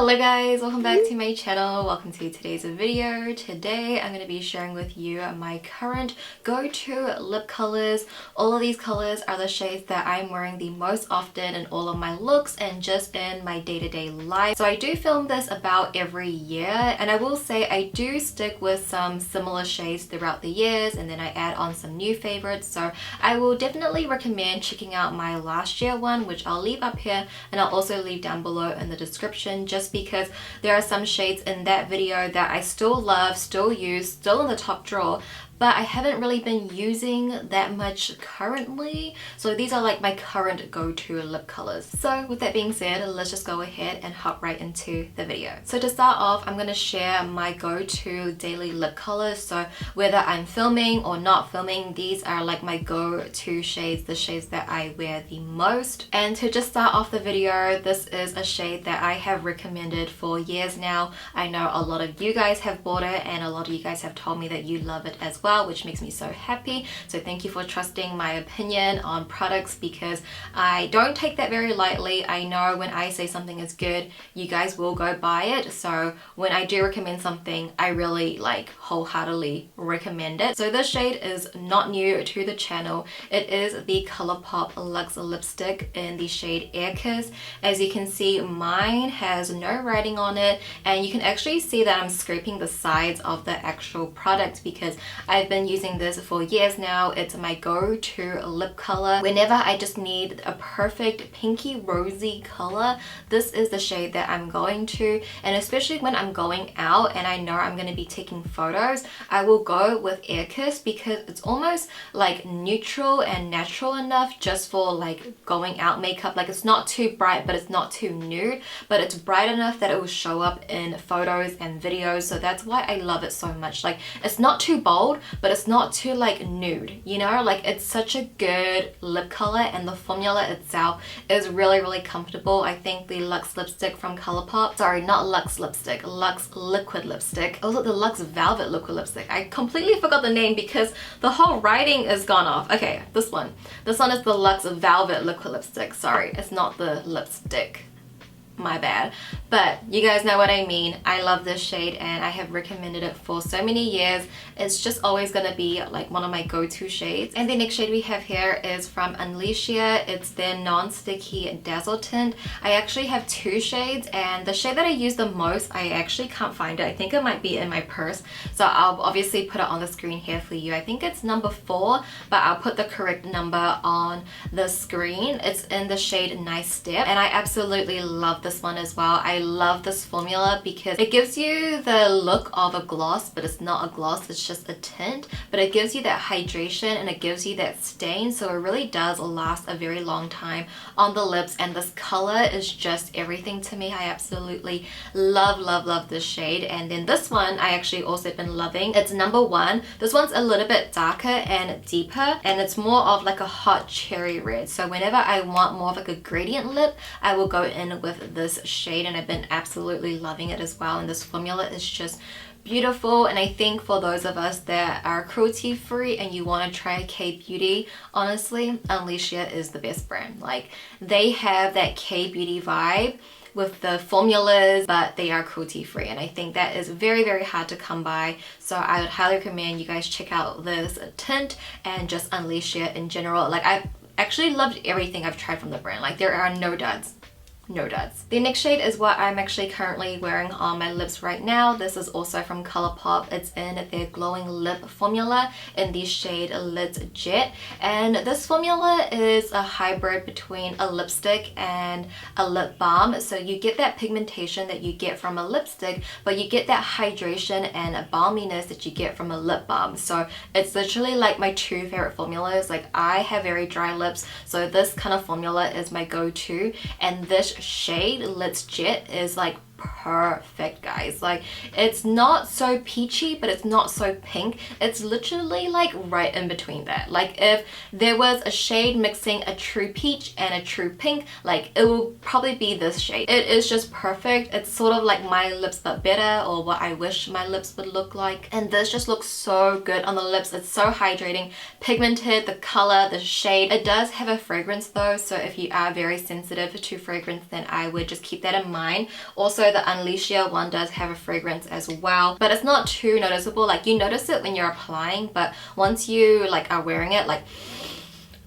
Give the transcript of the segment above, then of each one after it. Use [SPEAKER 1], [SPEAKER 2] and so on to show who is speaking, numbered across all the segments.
[SPEAKER 1] Hello guys, welcome back to my channel. Welcome to today's video. Today I'm going to be sharing with you my current go-to lip colors. All of these colors are the shades that I'm wearing the most often in all of my looks and just in my day-to-day life. So I do film this about every year, and I will say I do stick with some similar shades throughout the years, and then I add on some new favorites. So I will definitely recommend checking out my last year one, which I'll leave up here and I'll also leave down below in the description, just because there are some shades in that video that I still love, still use, still in the top drawer, but I haven't really been using that much currently. So these are like my current go-to lip colors. So with that being said, let's just go ahead and hop right into the video. So to start off, I'm going to share my go-to daily lip colors. So whether I'm filming or not filming, these are like my go-to shades, the shades that I wear the most. And to just start off the video, this is a shade that I have recommended for years now. I know a lot of you guys have bought it and a lot of you guys have told me that you love it as well, which makes me so happy. So thank you for trusting my opinion on products, because I don't take that very lightly. I know when I say something is good, you guys will go buy it. So when I do recommend something, I really like wholeheartedly recommend it. So this shade is not new to the channel. It is the ColourPop Luxe lipstick in the shade Air Kiss. As you can see, mine has no writing on it, and you can actually see that I'm scraping the sides of the actual product because I've been using this for years now. It's my go-to lip color. Whenever I just need a perfect pinky rosy color, this is the shade that I'm going to. And especially when I'm going out and I know I'm going to be taking photos, I will go with Air Kiss because it's almost like neutral and natural enough just for like going out makeup. Like it's not too bright, but it's not too nude, but it's bright enough that it will show up in photos and videos. So that's why I love it so much. Like it's not too bold, but it's not too like nude, you know? Like it's such a good lip color, and the formula itself is really comfortable. I think the Luxe lipstick from ColourPop, sorry, not Luxe lipstick, Luxe liquid lipstick, also the Luxe velvet liquid lipstick, I completely forgot the name because the whole writing is gone off. Okay, this one is the Luxe velvet liquid lipstick. Sorry, it's not the lipstick, my bad, but you guys know what I mean. I love this shade and I have recommended it for so many years. It's just always gonna be like one of my go-to shades. And the next shade we have here is from Unleashia. It's their non-sticky dazzle tint. I actually have two shades, and the shade that I use the most, I actually can't find it. I think it might be in my purse, so I'll obviously put it on the screen here for you. I think it's number 4, but I'll put the correct number on the screen. It's in the shade Nice Step, and I absolutely love this one as well. I love this formula because it gives you the look of a gloss, but it's not a gloss, it's just a tint, but it gives you that hydration and it gives you that stain, so it really does last a very long time on the lips. And this color is just everything to me. I absolutely love this shade. And then this one I actually also been loving. It's number 1. This one's a little bit darker and deeper, and it's more of like a hot cherry red. So whenever I want more of like a gradient lip, I will go in with this shade, and I've been absolutely loving it as well. And this formula is just beautiful. And I think for those of us that are cruelty free and you want to try K-beauty, honestly, Unleashia is the best brand. Like they have that K-beauty vibe with the formulas, but they are cruelty free, and I think that is very hard to come by. So I would highly recommend you guys check out this tint and just Unleashia in general. Like I've actually loved everything I've tried from the brand. Like there are no duds. No duds. The next shade is what I'm actually currently wearing on my lips right now. This is also from ColourPop. It's in their glowing lip formula in the shade Lit Jet, and this formula is a hybrid between a lipstick and a lip balm. So you get that pigmentation that you get from a lipstick, but you get that hydration and a balminess that you get from a lip balm. So it's literally like my two favorite formulas. Like I have very dry lips, so this kind of formula is my go-to, and this shade Lit Jet is like perfect, guys. Like it's not so peachy, but it's not so pink. It's literally like right in between that. Like if there was a shade mixing a true peach and a true pink, like it will probably be this shade. It is just perfect. It's sort of like my lips but better, or what I wish my lips would look like. And this just looks so good on the lips. It's so hydrating, pigmented, the color, the shade. It does have a fragrance though, so if you are very sensitive to fragrance, then I would just keep that in mind. Also, though the Unleashia one does have a fragrance as well, but it's not too noticeable. Like, you notice it when you're applying, but once you like are wearing it, like,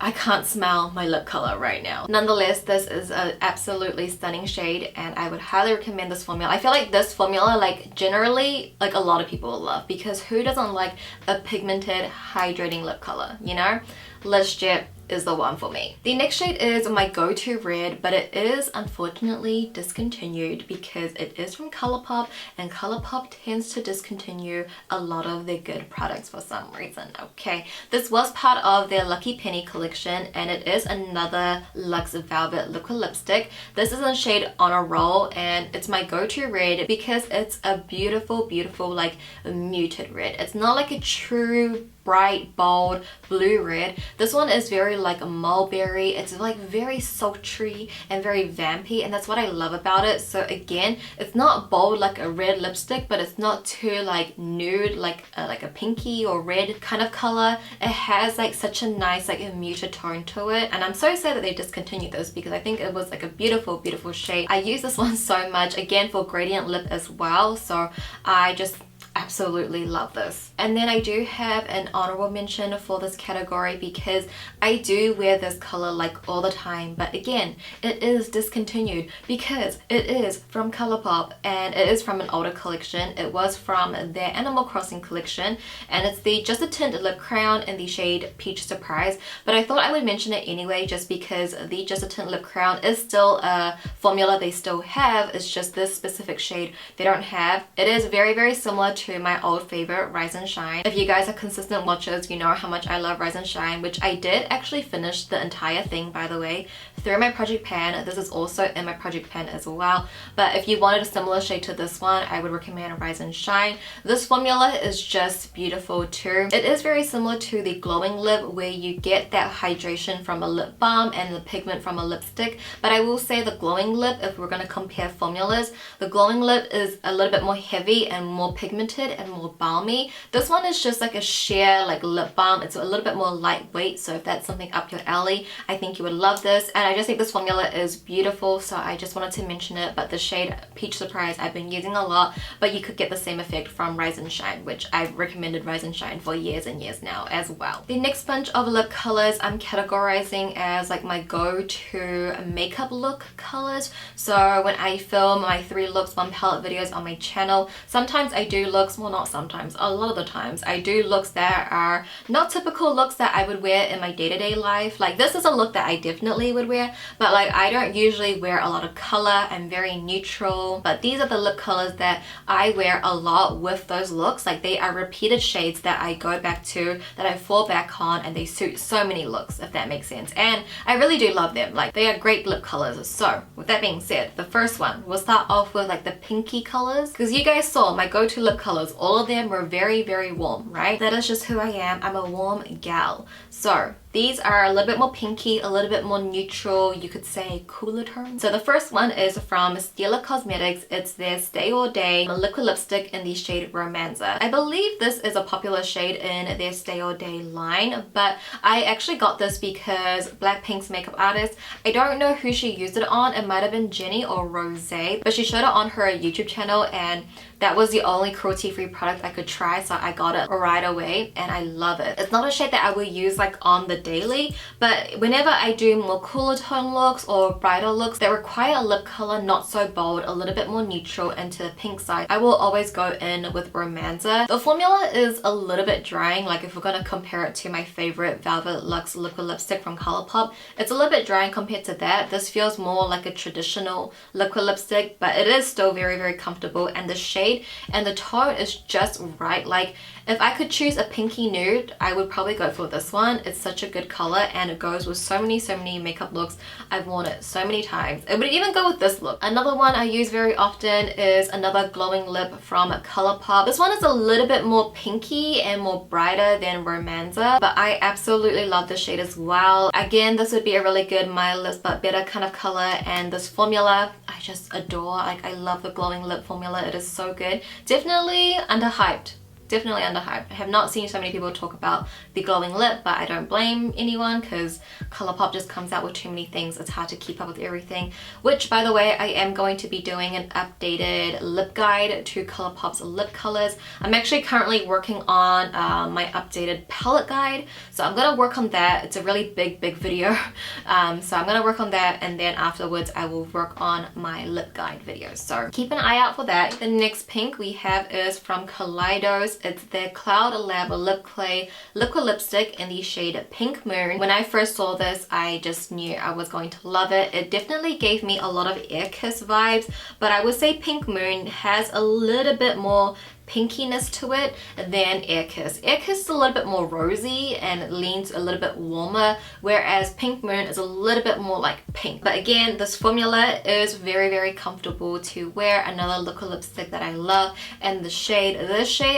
[SPEAKER 1] I can't smell my lip color right now. Nonetheless, this is an absolutely stunning shade and I would highly recommend this formula. I feel like this formula, like, generally, like, a lot of people will love, because who doesn't like a pigmented hydrating lip color, you know? YESJUDY is the one for me. The next shade is my go-to red, but it is unfortunately discontinued because it is from ColourPop, and ColourPop tends to discontinue a lot of their good products for some reason. Okay, this was part of their Lucky Penny collection and it is another Luxe Velvet liquid lipstick. This is in shade Honor Roll and it's my go-to red because it's a beautiful, beautiful, like, muted red. It's not like a true bright bold blue red. This one is very like a mulberry. It's like very sultry and very vampy, and that's what I love about it. So again, it's not bold like a red lipstick, but it's not too like nude like a pinky or red kind of color. It has like such a nice like a muted tone to it, and I'm so sad that they discontinued this because I think it was like a beautiful, beautiful shade. I use this one so much, again for gradient lip as well, so I just absolutely love this. And then I do have an honorable mention for this category because I do wear this color like all the time, but again, it is discontinued because it is from ColourPop and it is from an older collection. It was from their Animal Crossing collection and it's the Just a Tint Lip Crown in the shade Peach Surprise, but I thought I would mention it anyway just because the Just a Tint Lip Crown is still a formula they still have. It's just this specific shade they don't have. It is very, very similar to my old favorite Rise and Shine. If you guys are consistent watchers, you know how much I love Rise and Shine, which I did actually finish the entire thing, by the way, through my project pan. This is also in my project pan as well, but if you wanted a similar shade to this one, I would recommend Rise and Shine. This formula is just beautiful too. It is very similar to the glowing lip where you get that hydration from a lip balm and the pigment from a lipstick, but I will say the glowing lip, if we're going to compare formulas, the glowing lip is a little bit more heavy and more pigmented and more balmy. This one is just like a sheer like lip balm. It's a little bit more lightweight, so if that's something up your alley, I think you would love this. And I just think this formula is beautiful, so I just wanted to mention it. But the shade Peach Surprise I've been using a lot, but you could get the same effect from Rise and Shine, which I've recommended Rise and Shine for years and years now as well. The next bunch of lip colors I'm categorizing as like my go-to makeup look colors. So when I film my 3 looks 1 palette videos on my channel, sometimes I do looks, well, not sometimes, a lot of the times I do looks that are not typical looks that I would wear in my day-to-day life. Like, this is a look that I definitely would wear, but like I don't usually wear a lot of color. I'm very neutral, but these are the lip colors that I wear a lot with those looks. Like, they are repeated shades that I go back to, that I fall back on, and they suit so many looks, if that makes sense, and I really do love them. Like, they are great lip colors. So with that being said, the first one, we'll start off with like the pinky colors, because you guys saw my go-to lip colors, all of them were very, very warm, right? That is just who I am. I'm a warm gal. So these are a little bit more pinky, a little bit more neutral, you could say cooler tone. So the first one is from Stila Cosmetics. It's their Stay All Day liquid lipstick in the shade Romanza. I believe this is a popular shade in their Stay All Day line, but I actually got this because Blackpink's makeup artist, I don't know who she used it on. It might have been Jenny or Rose, but she showed it on her YouTube channel, and that was the only cruelty-free product I could try, so I got it right away and I love it. It's not a shade that I will use like on the daily, but whenever I do more cooler tone looks or brighter looks that require a lip color not so bold, a little bit more neutral into the pink side, I will always go in with Romanza. The formula is a little bit drying. Like, if we're gonna compare it to my favorite Velvet Luxe liquid lipstick from ColourPop, it's a little bit drying compared to that. This feels more like a traditional liquid lipstick, but it is still very, very comfortable, and the shade and the tone is just right. Like, if I could choose a pinky nude, I would probably go for this one. It's such a good color and it goes with so many makeup looks. I've worn it so many times. It would even go with this look. Another one I use very often is another glowing lip from ColourPop. This one is a little bit more pinky and more brighter than Romanza, but I absolutely love the shade as well. Again, this would be a really good My Lips But Better kind of color, and this formula I just adore. Like, I love the glowing lip formula. It is so good. Definitely underhyped definitely underhyped. I have not seen so many people talk about the glowing lip, but I don't blame anyone because Colourpop just comes out with too many things. It's hard to keep up with everything, which by the way, I am going to be doing an updated lip guide to Colourpop's lip colors. I'm actually currently working on my updated palette guide, so I'm gonna work on that. It's a really big video, so I'm gonna work on that, and then afterwards I will work on my lip guide video, so keep an eye out for that. The next pink we have is from Kaleidos. It's their Cloud Lab Lip Clay liquid lipstick in the shade Pink Moon. When I first saw this, I just knew I was going to love it. It definitely gave me a lot of Air Kiss vibes, but I would say Pink Moon has a little bit more pinkiness to it than Air Kiss. Air Kiss is a little bit more rosy and it leans a little bit warmer, whereas Pink Moon is a little bit more like pink. But again, this formula is very comfortable to wear. Another liquid lipstick that I love, and this shade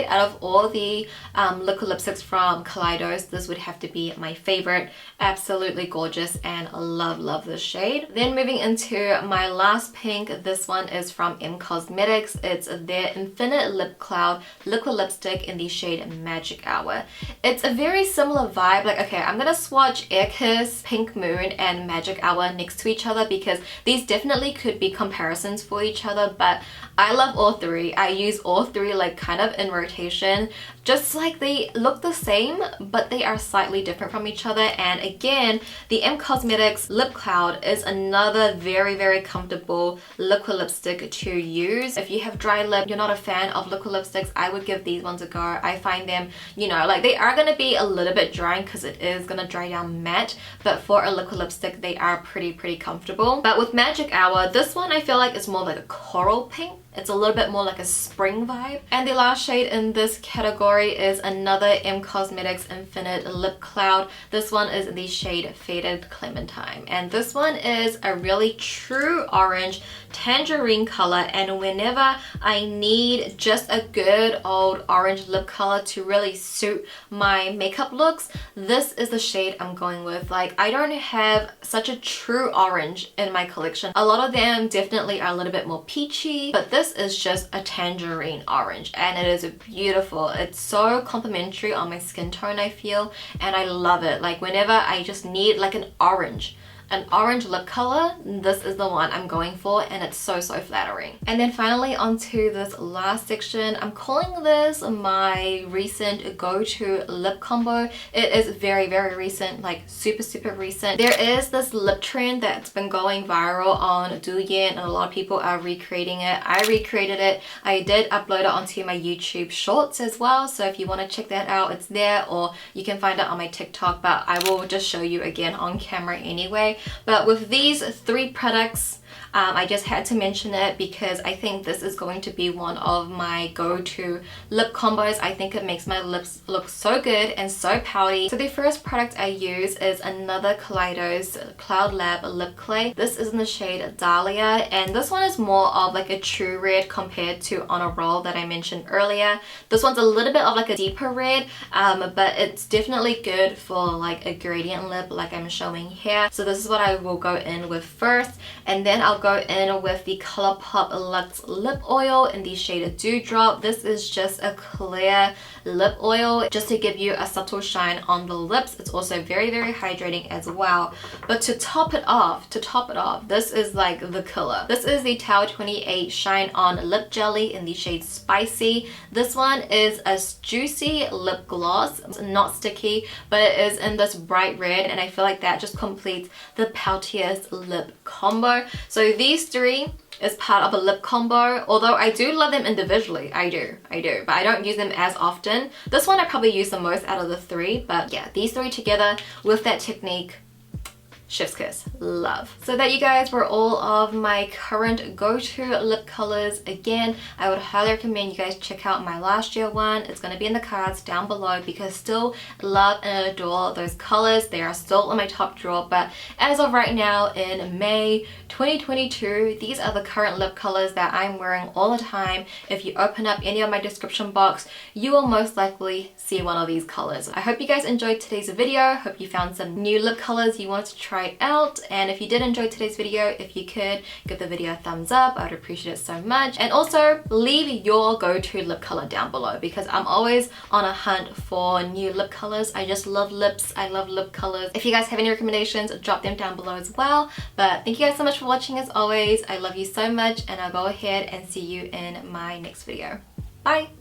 [SPEAKER 1] out of all the liquid lipsticks from Kaleidos, this would have to be my favorite. Absolutely gorgeous, and love this shade. Then moving into my last pink, this one is from M Cosmetics. It's their Infinite Lip Cloud liquid lipstick in the shade Magic Hour. It's a very similar vibe. Like, okay, I'm gonna swatch Air Kiss, Pink Moon, and Magic Hour next to each other because these definitely could be comparisons for each other, but I love all three. I use all three like kind of in rotation, just like they look the same, but they are slightly different from each other. And again, the M Cosmetics Lip Cloud is another very comfortable liquid lipstick to use. If you have dry lip, you're not a fan of liquid lipsticks, I would give these ones a go. I find them, you know, like they are gonna be a little bit drying because it is gonna dry down matte, but for a liquid lipstick, they are pretty comfortable. But with Magic Hour, this one I feel like is more like a coral pink. It's a little bit more like a spring vibe. And the last shade in this category is another M Cosmetics Infinite Lip Cloud. This one is the shade Faded Clementine. And this one is a really true orange tangerine color, and whenever I need just a good old orange lip color to really suit my makeup looks, this is the shade I'm going with. Like, I don't have such a true orange in my collection. A lot of them definitely are a little bit more peachy, but this is just a tangerine orange, and it is beautiful. It's so complimentary on my skin tone, I feel, and I love it. Like, whenever I just need like an orange lip color, this is the one I'm going for, and it's so flattering. And then finally onto this last section, I'm calling this my recent go-to lip combo. It is very recent, like super recent. There is this lip trend that's been going viral on Douyin, and a lot of people are recreating it. I recreated it. I did upload it onto my YouTube shorts as well, so if you want to check that out, it's there, or you can find it on my TikTok, but I will just show you again on camera anyway. But with these three products, I just had to mention it because I think this is going to be one of my go-to lip combos. I think it makes my lips look so good and so pouty. So the first product I use is another Kaleidos Cloud Lab Lip Clay. This is in the shade Dahlia, and this one is more of like a true red compared to On a Roll that I mentioned earlier. This one's a little bit of like a deeper red, but it's definitely good for like a gradient lip like I'm showing here. So this is what I will go in with first, and then I'll go in with the Colourpop Luxe Lip Oil in the shade Dewdrop. This is just a clear lip oil just to give you a subtle shine on the lips. It's also very hydrating as well. But to top it off, this is like the killer. This is the Tower 28 Shine On Lip Jelly in the shade Spicy. This one is a juicy lip gloss. It's not sticky, but it is in this bright red, and I feel like that just completes the poutiest lip combo. So these three is part of a lip combo, although I do love them individually. I do, but I don't use them as often. This one I probably use the most out of the three, but yeah, these three together with that technique, chef's kiss, love. So that, you guys, were all of my current go-to lip colors. Again, I would highly recommend you guys check out my last year one. It's going to be in the cards down below because still love and adore those colors. They are still in my top drawer, but as of right now in May 2022, these are the current lip colors that I'm wearing all the time. If you open up any of my description box, you will most likely see one of these colors. I hope you guys enjoyed today's video. Hope you found some new lip colors you want to try try it out. And if you did enjoy today's video, if you could give the video a thumbs up, I would appreciate it so much. And also leave your go-to lip color down below, because I'm always on a hunt for new lip colors. I just love lips. I love lip colors. If you guys have any recommendations, drop them down below as well. But thank you guys so much for watching as always. I love you so much, and I'll go ahead and see you in my next video. Bye!